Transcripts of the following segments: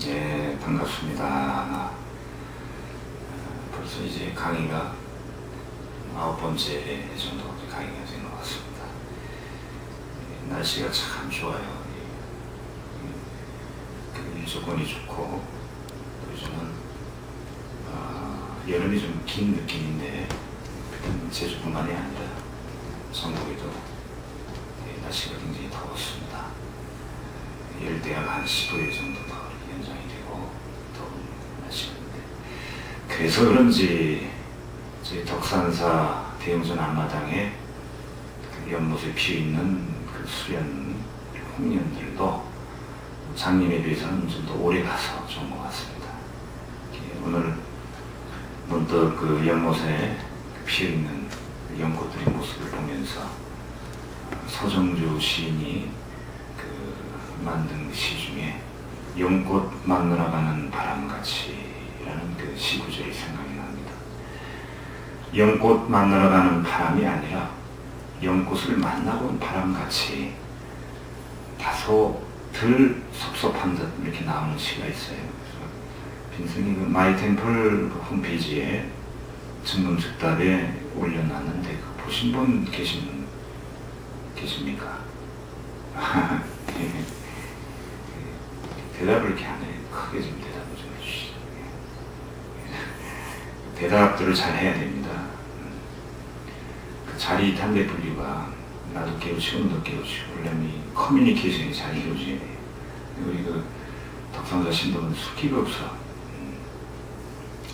네, 반갑습니다. 벌써 이제 강의가 9번째 정도 강의가 된 것 같습니다. 날씨가 참 좋아요. 일조건이 좋고, 요즘은 여름이 좀 긴 느낌인데, 제주뿐만이 아니라 전국에도 날씨가 굉장히 더웠습니다. 열대야가 한 15일 정도 더 연장이 되고 더운 날씨였는데, 그래서 그런지 저희 덕산사 대웅전 앞마당에 그 연못에 피어있는 그 수련 홍련들도 작년에 비해서는 좀 더 오래 가서 좋은 것 같습니다. 오늘 문득 그 연못에 피어있는 연꽃들의 모습을 보면서 서정주 시인이 만든 시 중에 연꽃 만나러 가는 바람같이라는 그 시 구절이 생각이 납니다. 연꽃 만나러 가는 바람이 아니라 연꽃을 만나고 온 바람같이 다소 덜 섭섭한 듯 이렇게 나오는 시가 있어요. 빈승이 그 마이템플 홈페이지에 증금즉답에 올려놨는데 그 보신 분 계십니까? 대답을 이렇게 안 해요. 크게 좀 대답을 좀 해주시죠. 대답들을 잘 해야 됩니다. 그 자리 단대 분류가 나도 깨우치고 너도 깨우치고 원래 커뮤니케이션이 잘 이루어져야 돼요. 우리 그 덕산사 신도는 숙기가 없어.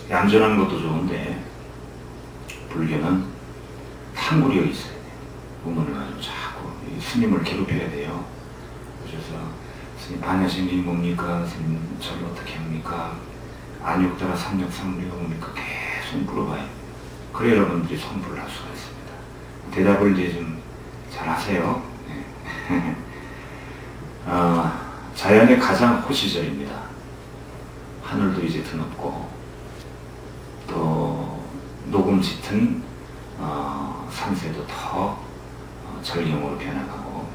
얌전한 것도 좋은데 불교는 탕구리가 있어야 돼요. 우문을 가지고 자꾸 스님을 괴롭혀야 돼요. 그래서 스님 반야심이 뭡니까? 스님 저를 어떻게 합니까? 안욕따라 삼력삼류가 뭡니까? 계속 물어봐요. 그래 여러분들이 성불을 할 수가 있습니다. 대답을 이제 좀 잘 하세요. 네. 자연의 가장 호시절입니다. 하늘도 이제 드높고 또 녹음 짙은 산세도 더 절경으로 변해가고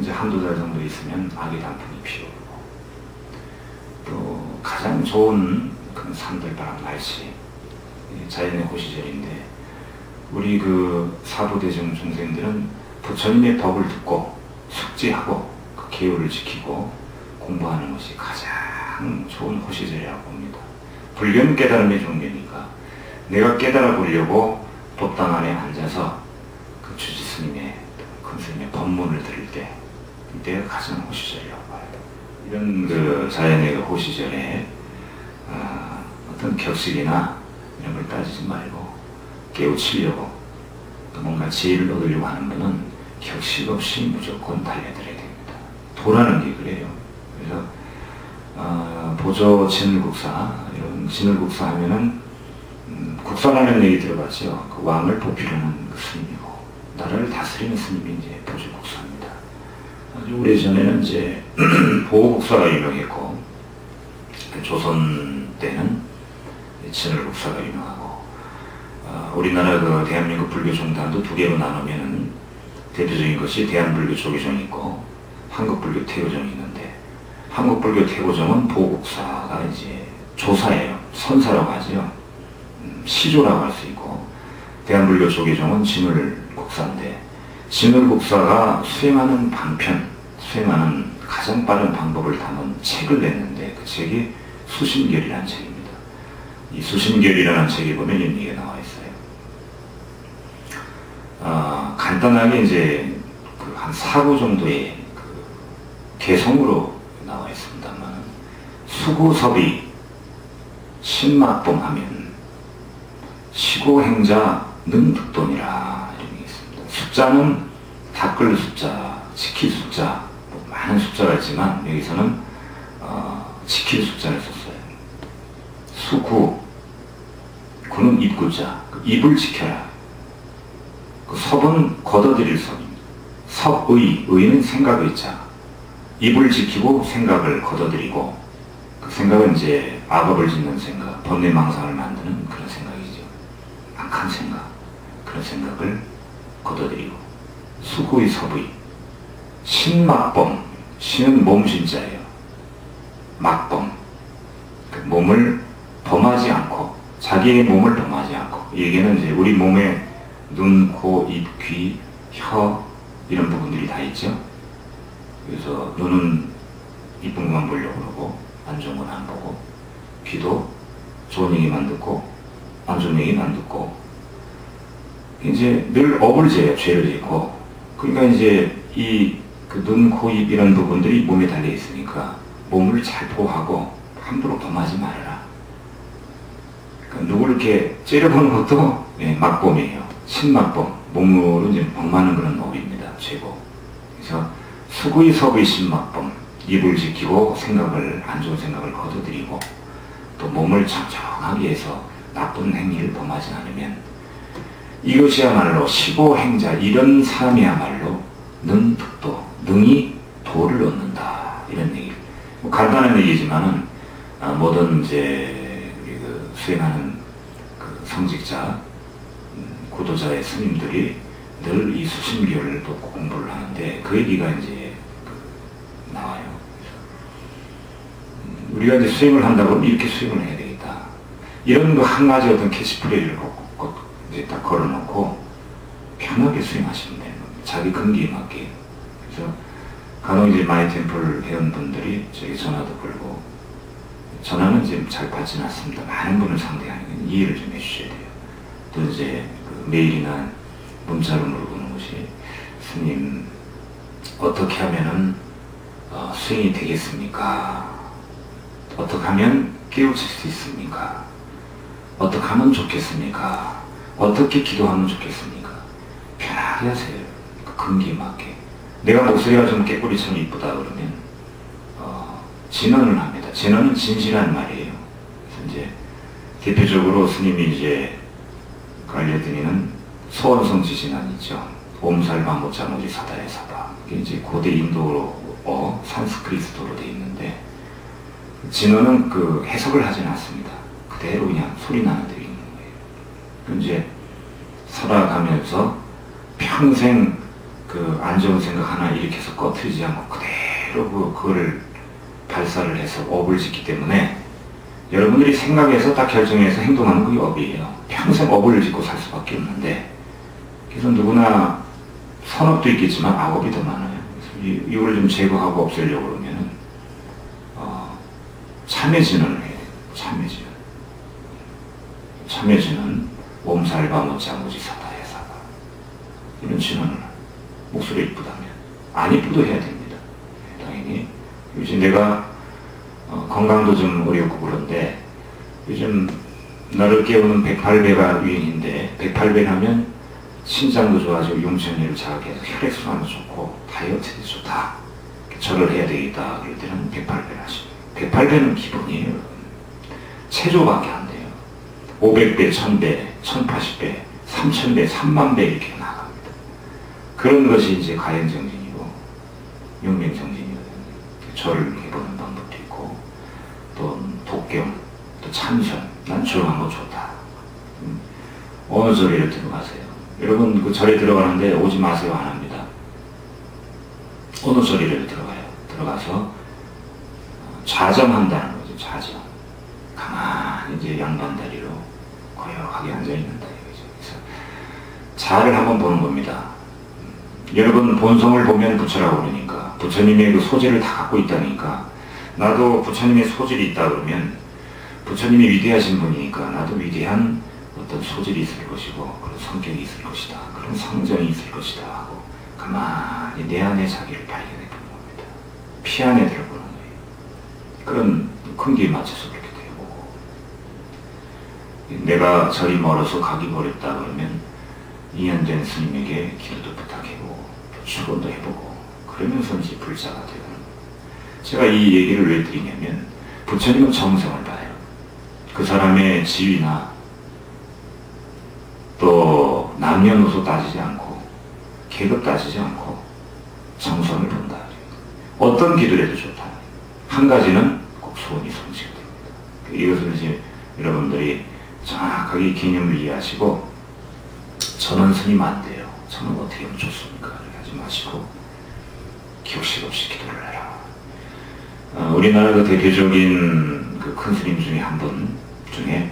이제 한두 달 정도 있으면 아기 단풍이 피어오르고 또 가장 좋은 그런 산들바람 날씨 자연의 호시절인데 우리 그 사부대중 중생들은 부처님의 법을 듣고 숙지하고 그 계율을 지키고 공부하는 것이 가장 좋은 호시절이라고 봅니다. 불교는 깨달음의 종교니까 내가 깨달아 보려고 법당 안에 앉아서 그 주지스님의 큰 스님의 법문을 들을 때 이때가 가장 호시절이라고 봐요. 이런 그 자연의 그 호시절에 어떤 격식이나 이런 걸 따지지 말고 깨우치려고 또 뭔가 지혜를 얻으려고 하는 분은 격식 없이 무조건 달려들어야 됩니다. 도라는 게 그래요. 그래서 보조 진을국사, 이런 진을국사 하면은 국사라는 얘기 들어봤죠. 그 왕을 보필하는 그 스님이고 나라를 다스리는 스님이 이제 보조국사입니다. 아주 오래전에는 이제 보호국사가 유명했고 그 조선 때는 진을국사가 유명하고 우리나라 그 대한민국 불교종단도 두 개로 나누면은 대표적인 것이 대한불교 조계종이 있고 한국불교 태고종이 있는데 한국불교 태고종은 보국사가 이제 조사예요. 선사라고 하죠. 시조라고 할 수 있고 대한불교 조계종은 진을국사인데 진을국사가 수행하는 방편, 수행하는 가장 빠른 방법을 담은 책을 냈는데 그 책이 수신결이라는 책입니다. 이 수신결이라는 책에 보면 이런 얘기가 나와 있어요. 간단하게 이제 그 한 4구 정도의 그 개성으로 나와 있습니다만 수구섭이 신막봉하면 시고행자 능득돈이라 이런 게 있습니다. 숫자는 닦을 숫자, 지킬 숫자, 뭐 많은 숫자가 있지만 여기서는 지킬 숫자를 썼어요. 수구, 구는 입구자, 그 입을 지켜라. 그 섭은 걷어들일 섭입니다. 섭의, 의는 생각의 자. 입을 지키고 생각을 걷어들이고 그 생각은 이제 악업을 짓는 생각, 번뇌망상을 만드는 그런 생각이죠. 악한 생각, 그런 생각을 걷어들이고 수구의 섭의, 신막범, 신은 몸신자예요. 막범, 몸을 범하지 않고, 자기의 몸을 범하지 않고, 이 얘기는 이제 우리 몸에 눈, 코, 입, 귀, 혀 이런 부분들이 다 있죠. 그래서 눈은 이쁜 것만 보려고 그러고 안 좋은 건 안 보고, 귀도 좋은 얘기만 듣고 안 좋은 얘기만 듣고, 이제 늘 업을 지어요. 죄를 짓고. 그러니까 이제 이 그 눈, 코, 입 이런 부분들이 몸에 달려 있으니까 몸을 잘 보호하고 함부로 범하지 말아라. 그러니까 누구를 이렇게 째려보는 것도 막범이에요. 신막범, 몸으로 이제 범하는 그런 업입니다. 죄고. 그래서 수구의 서구의 신막범, 입을 지키고 생각을, 안 좋은 생각을 거둬들이고 또 몸을 청정하게 해서 나쁜 행위를 범하지 않으면, 이것이야말로 시고행자, 이런 사람이야말로 능득도, 능히 도를 얻는다, 이런 얘기. 뭐 간단한 얘기지만은 모든 이제 그 수행하는 그 성직자, 구도자의 스님들이 늘 이 수심교를 또 공부를 하는데 그 얘기가 이제 나와요. 우리가 이제 수행을 한다고 이렇게 수행을 해야 되겠다, 이런 거 한 가지 어떤 캐치프레이즈를 이제 딱 걸어놓고 편하게 수행하시면 되는 겁니다. 자기 근기에 맞게. 그래서 간혹 이제 마이템플 회원분들이 저에게 전화도 걸고, 전화는 지금 잘 받지는 않습니다. 많은 분을 상대하는 이해를 좀 해주셔야 돼요. 또 이제 그 메일이나 문자로 물어보는 것이, 스님 어떻게 하면은 수행이 되겠습니까? 어떻게 하면 깨우칠 수 있습니까? 어떻게 하면 좋겠습니까? 어떻게 기도하면 좋겠습니까? 편하게 하세요. 그 근기에 맞게. 내가 목소리가 좀 깨꼬리처럼 이쁘다 그러면 진언을 합니다. 진언은 진실한 말이에요. 그래서 이제 대표적으로 스님이 이제 알려드리는 소원성 지진안 있죠. 옴살바모짜모리 사다에 사바. 이게 이제 고대 인도어 산스크리트어로 되어 있는데, 진언은 그 해석을 하지는 않습니다. 그대로 그냥 소리 나는 대로 있는 거예요. 이제 살아가면서 평생 그 안 좋은 생각 하나 일으켜서 꺼트리지 않고 그대로 그거를 발사를 해서 업을 짓기 때문에, 여러분들이 생각해서 딱 결정해서 행동하는 그게 업이에요. 평생 업을 짓고 살 수밖에 없는데, 그래서 누구나 선업도 있겠지만 악업이 더 많아요. 그래서 이걸 좀 제거하고 없애려고 그러면은 참회진언을 해야 돼요. 참회진언. 참회진언, 옴살바모짜모지 사다에 사바. 이런 진언을 목소리 이쁘다면, 안 이쁘도 해야 됩니다. 당연히. 요즘 내가 건강도 좀 어렵고 그런데, 요즘 나를 깨우는 108배가 유행인데, 108배라면 신장도 좋아지고 용천리를 자극해서 혈액순환도 좋고 다이어트도 좋다. 절을 해야 되겠다 그럴 때는 108배를 하시고, 108배는 기본이에요. 체조밖에 안 돼요. 500배, 1000배, 1080배, 3000배, 30,000배 이렇게 나갑니다. 그런 것이 이제 가행정진이고 용맹정진이거든요. 절을 해보는 방법도 있고, 또 독경, 또 참선. 난 조용한 거 좋다. 어느 절에 들어가세요. 여러분 그 절에 들어가는데 오지 마세요. 안 합니다. 어느 절에 들어가요. 들어가서 좌정한다는 거죠. 좌정. 가만히 이제 양반다리로 고요하게 앉아있는다 이거죠. 그래서 자를 한번 보는 겁니다. 여러분 본성을 보면 부처라고 그러니까, 부처님의 그 소질을 다 갖고 있다니까, 나도 부처님의 소질이 있다 그러면 부처님이 위대하신 분이니까 나도 위대한 어떤 소질이 있을 것이고 그런 성격이 있을 것이다. 그런 성정이 있을 것이다 하고 가만히 내 안에 자기를 발견해 보는 겁니다. 피 안에 들어보는 거예요. 그런 근기에 맞춰서 그렇게 되고, 내가 절이 멀어서 가기 어렵다 그러면 이현된 스님에게 기도도 부탁해보고 또 축원도 해보고, 그러면서 이제 불자가 되는 거예요. 제가 이 얘기를 왜 드리냐면, 부처님은 정성을 봐요. 그 사람의 지위나 또 남녀노소 따지지 않고 계급 따지지 않고 정성을 본다. 어떤 기도를 해도 좋다. 한 가지는 꼭 소원이 성취가 됩니다. 이것을 이제 여러분들이 정확하게 개념을 이해하시고, 저는 스님 안 돼요. 저는 어떻게 하면 좋습니까? 이렇게 하지 마시고 기억식 없이 기도를 해라. 우리나라 그 대표적인 그 그 큰 스님 중에 한 분 중에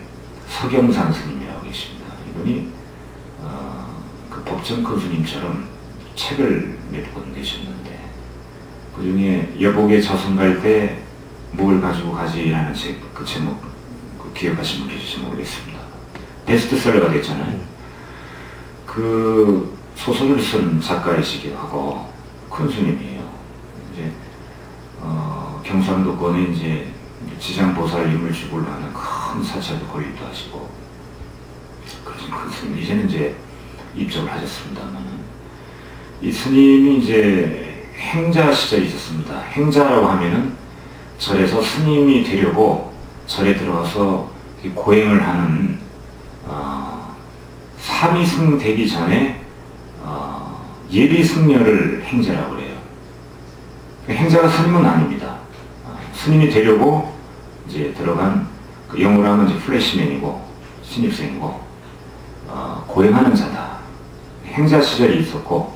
서경산 스님이라고 계십니다. 이분이 그 법정 큰 스님처럼 책을 몇 권 내셨는데 그 중에 여복에 저승 갈 때 뭘 가지고 가지라는 책, 그 제목 그 기억하시는 분 계실지 모르겠습니다. 베스트셀러가 됐잖아요. 그 소설을 쓴 작가이시기도 하고 큰 스님이에요. 이제 경상도권에 이제 지장보살 유물주굴로 하는 큰 사찰도 건립도 하시고 그러신 큰 스님, 이제는 이제 입적을 하셨습니다만 이 스님이 이제 행자 시절이 있었습니다. 행자라고 하면은 절에서 스님이 되려고 절에 들어와서 고행을 하는 삼위승 되기 전에 예비승려를 행자라고 그래요. 행자가 스님은 아닙니다. 스님이 되려고 이제 들어간 그 영어로 하면 이제 플래시맨이고 신입생이고 고행하는 자다. 행자 시절이 있었고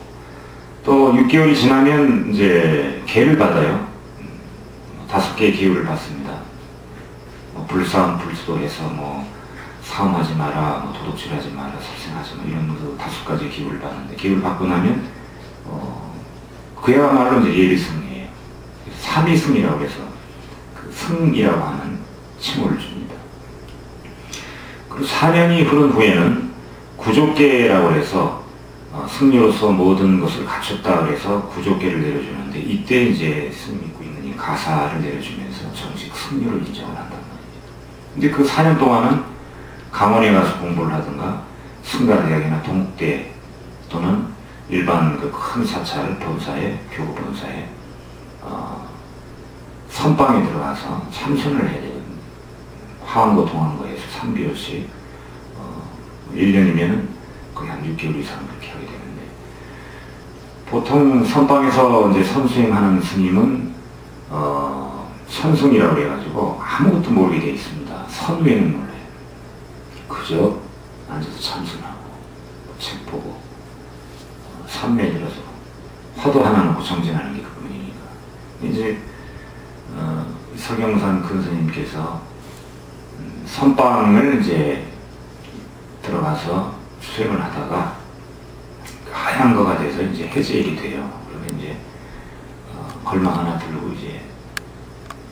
또 6개월이 지나면 이제 계를 받아요. 5개의 계율을 받습니다. 불사함 불수도해서 사음하지 마라, 도둑질하지 마라, 섭생하지 마, 이런 5가지 계율을 받는데, 계율을 받고 나면 그야말로 이제 예비승이에요. 삼위승이라고 해서 그 승이라고 하는 칭호를 줍니다. 그리고 4년이 흐른 후에는 구족계라고 해서 승려로서 모든 것을 갖췄다 그래서 구족계를 내려주는데, 이때 이제 스님이 입고 있는 이 가사를 내려주면서 정식 승려를 인정을 한단 말이에요. 근데 그 4년 동안은 강원에 가서 공부를 하든가 승가대학이나 동국대 또는 일반 그 큰 사찰 본사에, 교구 본사에 선방에 들어가서 참선을 해야 되거든요. 화원고 동원고에서 3개월씩 1년이면은 거의 한 6개월 이상 그렇게 하게 되는데, 보통 선방에서 이제 선수행하는 스님은 선승이라고 해가지고 아무것도 모르게 되어 있습니다. 선외는 몰라요. 그저 앉아서 참선하고 책 보고 삼매 들어서 화도 하나 놓고 정진하는 게 그뿐이니까. 이제 서경산 큰 스님께서 선방을 이제 들어가서 수행을 하다가 하얀 거가 돼서 이제 해제일이 돼요. 그러면 이제 걸망 하나 들고 이제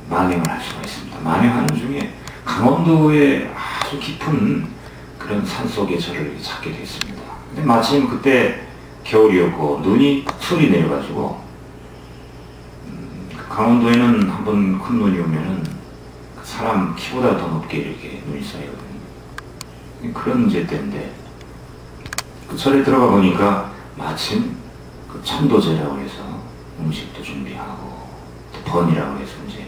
만행을 할 수가 있습니다. 만행하는 중에 강원도의 아주 깊은 그런 산속에 저를 찾게 됐습니다. 근데 마침 그때 겨울이었고 눈이 폭설이 내려가지고 강원도에는 한번 큰 눈이 오면은 사람 키보다 더 높게 이렇게 눈이 쌓이거든요. 그런 문제 때인데 그 절에 들어가 보니까 마침 그 천도제라고 해서 음식도 준비하고 또 번이라고 해서 이제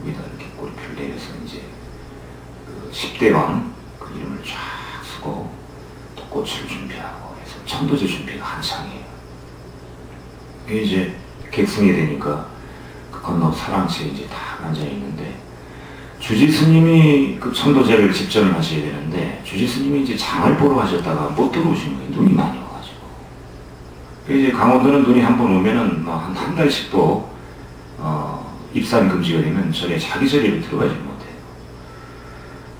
여기다 이렇게 꼬리표를 내려서 이제 그 10대 왕 그 이름을 쫙 쓰고 또 꽃을 준비하고 해서 천도제 준비가 한창이에요. 그게 이제 객승이 되니까 그 건너 사랑채에 이제 딱 앉아 있는데, 주지 스님이 그 천도제를 집전을 하셔야 되는데 주지 스님이 이제 장을 보러 가셨다가 못 들어오신 거예요. 눈이 많이 와가지고. 이제 강원도는 눈이 한 번 오면은 한 달씩도 입산 금지가 되면 절에 자기 절에 들어가지 못해요.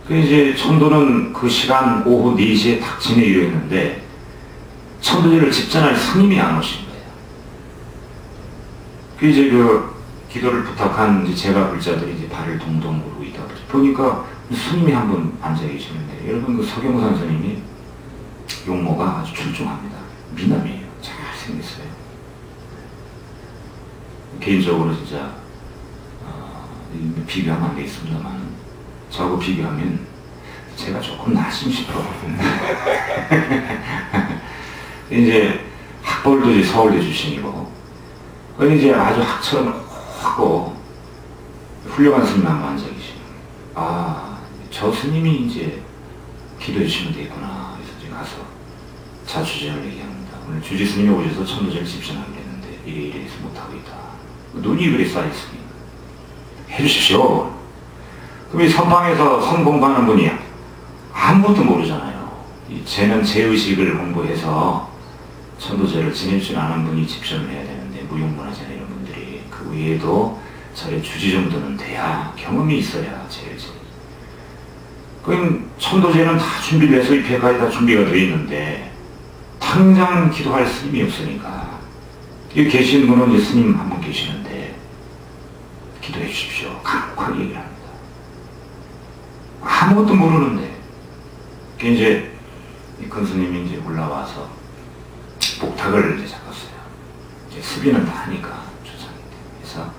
그 이제 천도는 그 시간 오후 4시에 딱 지내기로 했는데 천도제를 집전할 스님이 안 오신 거예요. 그 이제 그 기도를 부탁한 이제 제가 불자들이 이제 발을 동동 구르고 있다 보니까 스님이 한 분 앉아 계시는데, 여러분 그 서경산 스님이 용모가 아주 출중합니다. 미남이에요. 잘생겼어요. 개인적으로 진짜 비교하면 안 되겠습니다만 저하고 비교하면 제가 조금 낫심 싶어요. 이제 학벌도 이제 서울대 출신이고 이제 아주 학처럼 하고 훌륭한 스님 한 분 앉아 계시고, 저 스님이 이제 기도해 주시면 되겠구나. 그래서 이제 가서 자주제를 얘기합니다. 오늘 주지 스님이 오셔서 천도제를 집전하게 됐는데 이래 해서 못하고 있다. 눈이 그래 쌓였으니 해주십시오. 그럼 이 선방에서 선 공부하는 분이 아무것도 모르잖아요. 쟤는 제의식을 공부해서 천도제를 지낼 줄 아는 분이 집전을 해야 되는데 무용문화재나 이런 분들이 그 외에도 절의 주지 정도는 돼야, 경험이 있어야 제일 지내죠. 그럼 천도제는 다 준비를 해서 입회까지 다 준비가 되어 있는데 당장 기도할 스님이 없으니까, 여기 계신 분은 이제 스님 한 분 계시는데 기도해 주십시오. 강력하게 얘기를 합니다. 아무것도 모르는데. 이제 큰 스님이 이제 올라와서 목탁을 이제 잡았어요. 이제 수비는 다 하니까 조상이. 그래서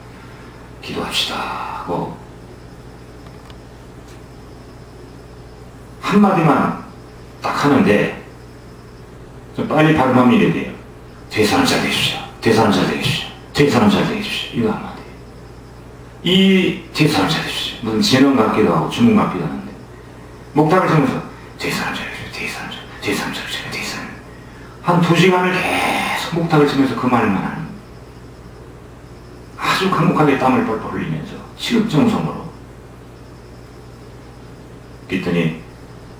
기도합시다 하고 한마디만 딱 하는데 좀 빨리 발음하면 이래야 돼요. 뒤에 사람 잘 되십시오. 뒤에 사람 잘 되십시오. 뒤에 사람 잘 되십시오. 이거 한마디. 이 뒤에 사람 잘 되십시오. 무슨 진원 같기도 하고 주문 같기도 하는데 목탁을 치면서 뒤에 사람 잘 되십시오. 뒤에 사람 잘 되십시오. 뒤에 사람 잘 되십시오. 뒤에 사람. 한 2시간을 계속 목탁을 치면서 그 말만 하는, 아주 강력하게 땀을 뻘뻘 흘리면서 지극정성으로. 그랬더니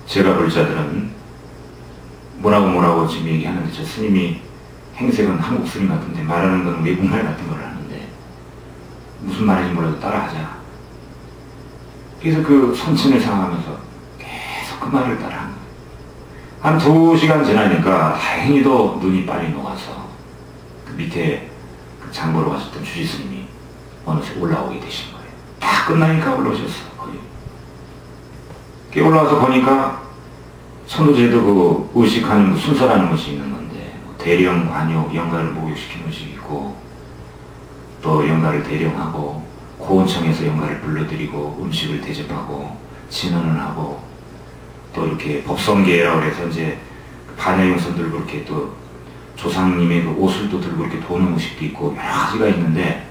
제가 볼 자들은 뭐라고 지금 얘기하는데, 저 스님이 행색은 한국 스님 같은데 말하는 건 외국말 같은 걸 하는데 무슨 말인지 몰라도 따라하자. 그래서 그 선친을 상하면서 계속 그 말을 따라한 거예요. 한 2시간 지나니까 다행히도 눈이 빨리 녹아서 그 밑에 그 장보러 가셨던 주지스님이 어느새 올라오게 되신 거예요. 다 끝나니까 올라오셨어. 거의 올라와서 보니까 천도제도 그 의식하는 그 순서라는 것이 있는 건데, 대령, 관요, 영가를 목욕시키는 의식이 있고, 또 영가를 대령하고 고원청에서 영가를 불러들이고 음식을 대접하고 진언을 하고, 또 이렇게 법성계라고 해서 이제 반야용선 들고 이렇게 또 조상님의 그 옷을 또 들고 이렇게 도는 의식도 있고 여러 가지가 있는데,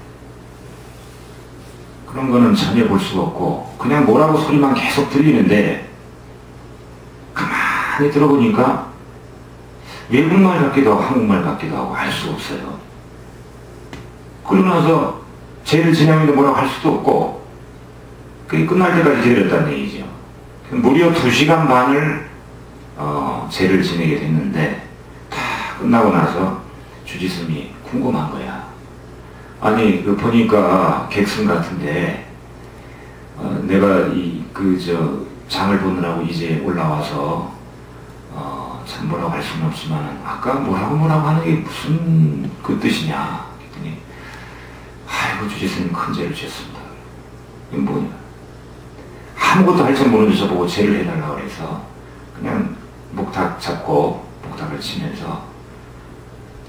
그런 거는 전혀 볼 수가 없고 그냥 뭐라고 소리만 계속 들리는데 가만히 들어보니까 외국말 같기도 하고 한국말 같기도 하고 알 수 없어요. 그러고 나서 제를 지내는데 뭐라고 할 수도 없고, 그게 끝날 때까지 기다렸다는 얘기죠. 무려 2시간 반을 제를 지내게 됐는데, 다 끝나고 나서 주지스님이 궁금한 거야. 아니, 그 보니까 객승 같은데 내가 장을 보느라고 이제 올라와서 참 뭐라고 할 수는 없지만 아까 뭐라고 하는 게 무슨 그 뜻이냐 그랬더니, 아이고 주지스님 큰 죄를 지었습니다. 이게 뭐냐, 아무것도 할 줄 모르는 저보고 죄를 해달라고 그래서 그냥 목탁 잡고 목탁을 치면서,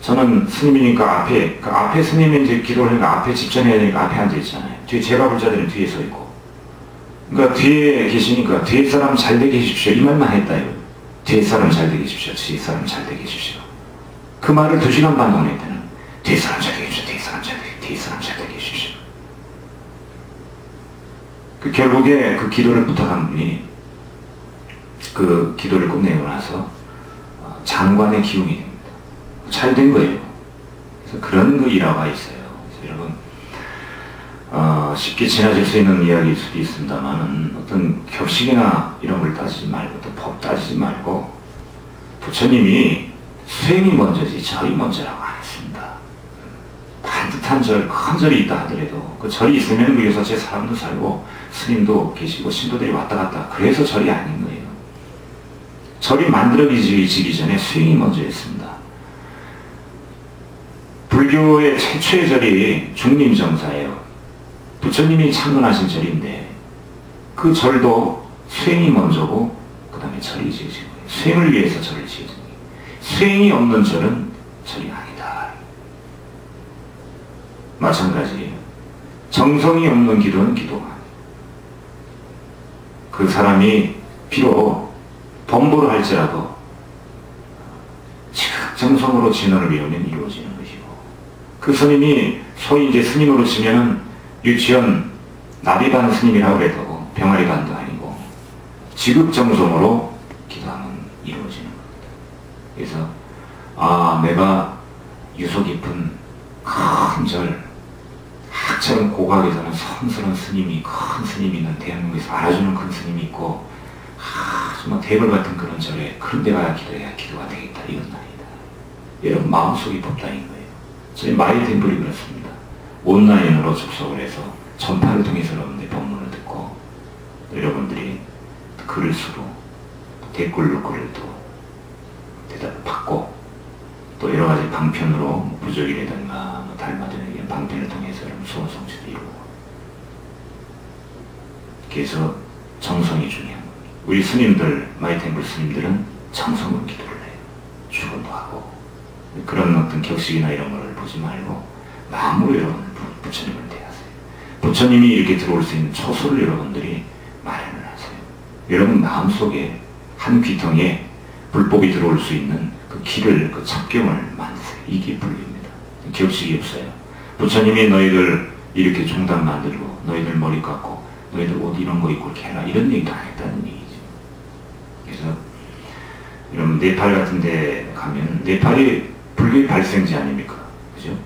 저는 스님이니까 앞에 스님이 이제 기도를 하니까 앞에 집전해야 되니까 앞에 앉아있잖아요. 뒤에 제가 볼 자들은 뒤에 서 있고, 그러니까 뒤에 계시니까 뒤에 사람 잘 되게 해주십시오 이 말만 했다요. 뒤에 사람 잘 되게 해주십시오. 뒤에 사람 잘 되게 해주십시오. 그 말을 2시간 반 동안 했다는, 뒤에 사람 잘 되게 해주십시오. 뒤에 사람 잘 되게 해주십시오. 그 결국에 그 기도를 부탁한 분이 그 기도를 끝내고 나서 장관의 기용이 됩니다. 잘 된 거예요. 그래서 그런 그 일화가 있어요. 그래서 여러분 쉽게 지나칠 수 있는 이야기일 수도 있습니다만은 어떤 격식이나 이런 걸 따지지 말고 또 법 따지지 말고, 부처님이 수행이 먼저지 절이 먼저라고 안 했습니다. 반듯한 절, 큰 절이 있다 하더라도 그 절이 있으면 위에서 제 사람도 살고 스님도 계시고 신도들이 왔다 갔다, 그래서 절이 아닌 거예요. 절이 만들어지기 전에 수행이 먼저였습니다. 불교의 최초의 절이 중림정사예요. 부처님이 창건하신 절인데 그 절도 수행이 먼저고 그 다음에 절이 지어진 거예요. 수행을 위해서 절을 지어진 거예요. 수행이 없는 절은 절이 아니다. 마찬가지예요. 정성이 없는 기도는 기도가 아니에요. 그 사람이 비록 범보를 할지라도 정성으로 진언을 외우면 이루어지는 것이고, 그 스님이 소위 이제 스님으로 치면은 유치원 나비반 스님이라고 해도 병아리반도 아니고 지극정성으로 기도하면 이루어지는 겁니다. 그래서 내가 유서 깊은 큰 절, 학처럼 고각에서는 성스러운 스님이, 큰 스님이 있는 대한민국에서 알아주는 큰 스님이 있고, 정말 대벌 같은 그런 절에 그런 데 가야 기도가 되겠다, 이건 아니다. 여러분 마음속이 법당인 거예요. 저희 마이 템플이 그렇습니다. 온라인으로 접속을 해서 전파를 통해서 여러분들이 법문을 듣고 여러분들이 글을 쓰고 댓글로 글을 또 대답을 받고 또 여러가지 방편으로 부적이라든가 달마든가 이런 방편을 통해서 여러분 소원 성취도 이루고 그래서 정성이 중요한 겁니다. 우리 스님들, 마이템플 스님들은 정성으로 기도를 해요. 축원도 하고 그런 어떤 격식이나 이런 걸 보지 말고 마음으로 여러분 부처님을 대하세요. 부처님이 이렇게 들어올 수 있는 초소를 여러분들이 마련을 하세요. 여러분 마음속에 한 귀통에 불법이 들어올 수 있는 그 길을, 그 첩경을 만드세요. 이게 불교입니다. 격식이 없어요. 부처님이 너희들 이렇게 종단 만들고 너희들 머리 깎고 너희들 옷 이런 거 입고 이렇게 해라 이런 얘기도 안 했다는 얘기죠. 그래서 여러분 네팔 같은 데 가면 네팔이 불교의 발생지 아닙니까? 그죠?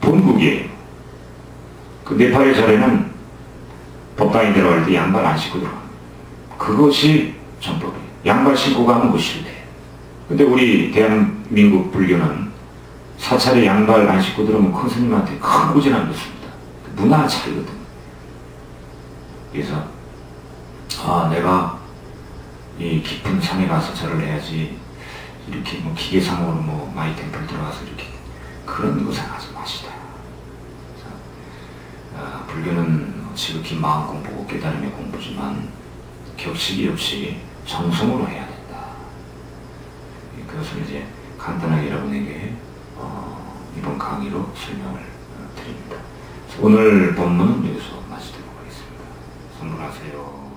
본국이에요. 그 네팔의 절에는 법당에 들어갈 때 양발 안 신고 들어갑니다. 그것이 전법이에요. 양발 신고 가면 그거 실패해요. 근데 우리 대한민국 불교는 사찰에 양발 안 신고 들어오면 큰 스님한테 큰 고지는 안 듣습니다. 문화 차이거든요. 그래서 내가 이 깊은 산에 가서 절을 해야지 이렇게 뭐 기계상으로 뭐 마이템플 들어가서 이렇게 그런 거 생각하지 마시다. 불교는 지극히 마음 공부고 깨달음의 공부지만 격식이 없이 정성으로 해야 된다. 그것을 이제 간단하게 여러분에게 이번 강의로 설명을 드립니다. 오늘 법문은 여기서 마치도록 하겠습니다. 성불하세요.